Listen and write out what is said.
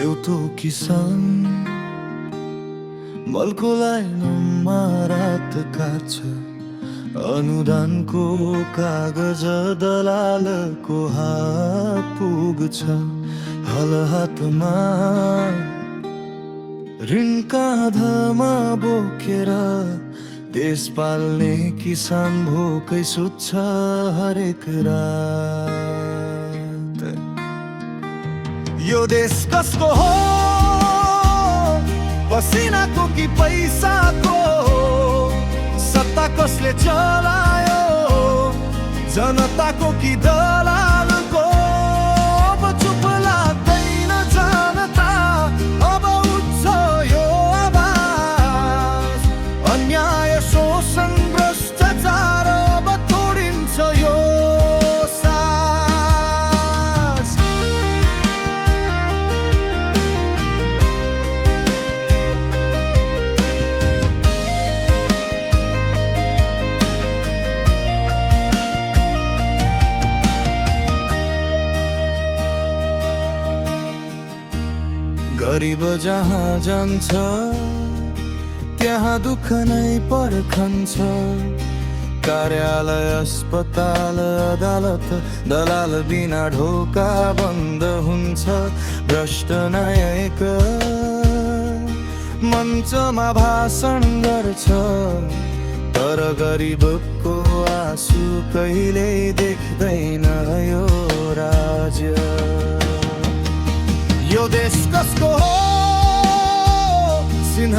एउटो किसान मलको लाइनमा रात काट्छ, अनुदानको कागज दलालको हात पुग्छ। हल हातमा ऋण काँधमा बोकेर देश पाल्ने किसान भोकै सुत्छ हरेक रात। यो देश कसको हो, पसिनाको कि पैसाको? सत्ता कसले चलायो, जनताको कि दलालको? अब चुप लाग्दैन जनता, अब उठ्छ यो आवाज। अन्याय, शोषण, भ्रष्टाचार अब तोडिन्छ यो सास। गरिब जहाँ जान्छ त्यहाँ दुःख नै पर्खन्छ। कार्यालय, अस्पताल, अदालत, दलाल बिना ढोका बन्द हुन्छ। भ्रष्ट नायक मञ्चमा भाषण गर्छ, तर गरिबको आँसु कहिले देख्दैन यो राज्य। यो देश कसको हो, सिंह